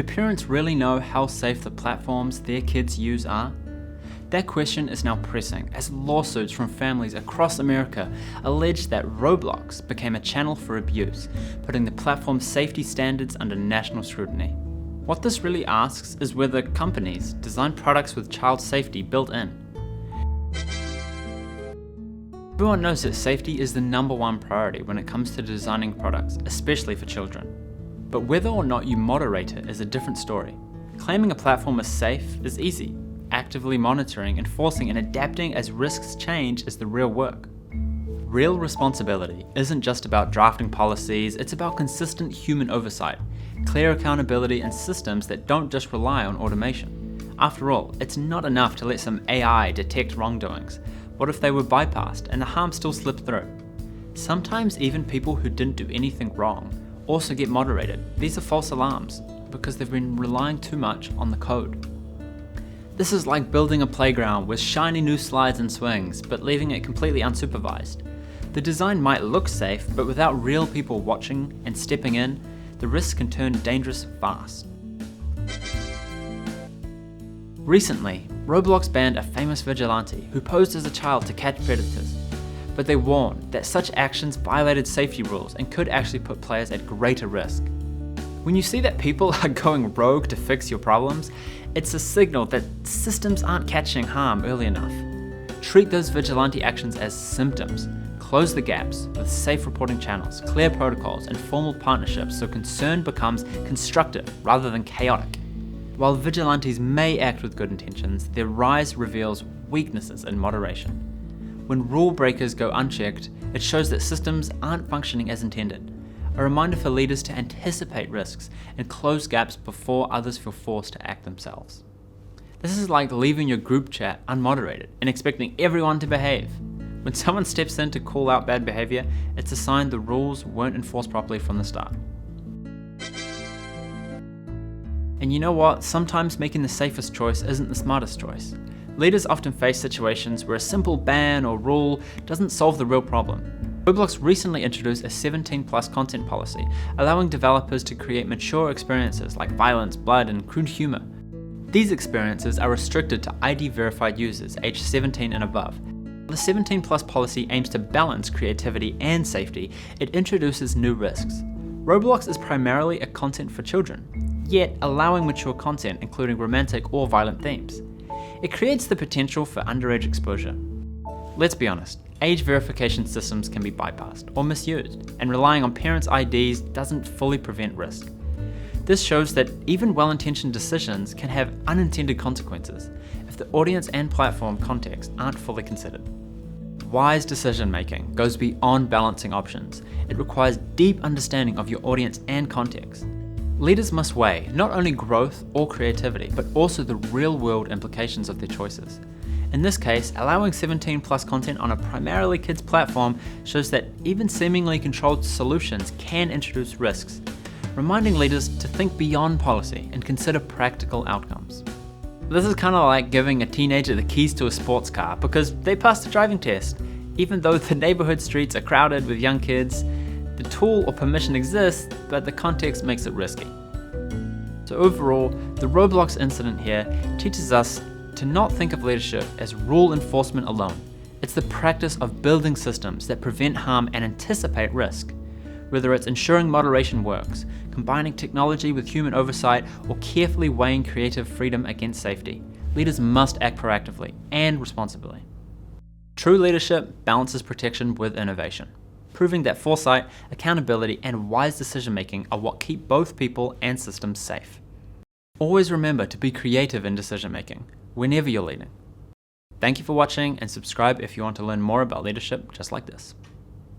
Do parents really know how safe the platforms their kids use are? That question is now pressing as lawsuits from families across America allege that Roblox became a channel for abuse, putting the platform's safety standards under national scrutiny. What this really asks is whether companies design products with child safety built in. Everyone knows that safety is the #1 priority when it comes to designing products, especially for children. But whether or not you moderate it is a different story. Claiming a platform is safe is easy. Actively monitoring, enforcing, and adapting as risks change is the real work. Real responsibility isn't just about drafting policies, it's about consistent human oversight, clear accountability, and systems that don't just rely on automation. After all, it's not enough to let some AI detect wrongdoings. What if they were bypassed and the harm still slipped through? Sometimes even people who didn't do anything wrong also get moderated. These are false alarms because they've been relying too much on the code. This is like building a playground with shiny new slides and swings, but leaving it completely unsupervised. The design might look safe, but without real people watching and stepping in, the risks can turn dangerous fast. Recently, Roblox banned a famous vigilante who posed as a child to catch predators, but they warned that such actions violated safety rules and could actually put players at greater risk. When you see that people are going rogue to fix your problems, it's a signal that systems aren't catching harm early enough. Treat those vigilante actions as symptoms. Close the gaps with safe reporting channels, clear protocols, and formal partnerships so concern becomes constructive rather than chaotic. While vigilantes may act with good intentions, their rise reveals weaknesses in moderation. When rule breakers go unchecked, it shows that systems aren't functioning as intended. A reminder for leaders to anticipate risks and close gaps before others feel forced to act themselves. This is like leaving your group chat unmoderated and expecting everyone to behave. When someone steps in to call out bad behavior, it's a sign the rules weren't enforced properly from the start. And you know what? Sometimes making the safest choice isn't the smartest choice. Leaders often face situations where a simple ban or rule doesn't solve the real problem. Roblox recently introduced a 17+ content policy, allowing developers to create mature experiences like violence, blood, and crude humor. These experiences are restricted to ID-verified users aged 17 and above. The 17+ policy aims to balance creativity and safety. It introduces new risks. Roblox is primarily a content for children, yet allowing mature content including romantic or violent themes. It creates the potential for underage exposure. Let's be honest, age verification systems can be bypassed or misused, and relying on parents' IDs doesn't fully prevent risk. This shows that even well-intentioned decisions can have unintended consequences if the audience and platform context aren't fully considered. Wise decision-making goes beyond balancing options. It requires deep understanding of your audience and context. Leaders must weigh not only growth or creativity, but also the real-world implications of their choices. In this case, allowing 17+ content on a primarily kids platform shows that even seemingly controlled solutions can introduce risks, reminding leaders to think beyond policy and consider practical outcomes. This is kind of like giving a teenager the keys to a sports car because they passed the driving test. Even though the neighborhood streets are crowded with young kids, the tool or permission exists, but the context makes it risky. So overall, the Roblox incident here teaches us to not think of leadership as rule enforcement alone. It's the practice of building systems that prevent harm and anticipate risk. Whether it's ensuring moderation works, combining technology with human oversight, or carefully weighing creative freedom against safety, leaders must act proactively and responsibly. True leadership balances protection with innovation, proving that foresight, accountability, and wise decision-making are what keep both people and systems safe. Always remember to be creative in decision-making, whenever you're leading. Thank you for watching, and subscribe if you want to learn more about leadership just like this.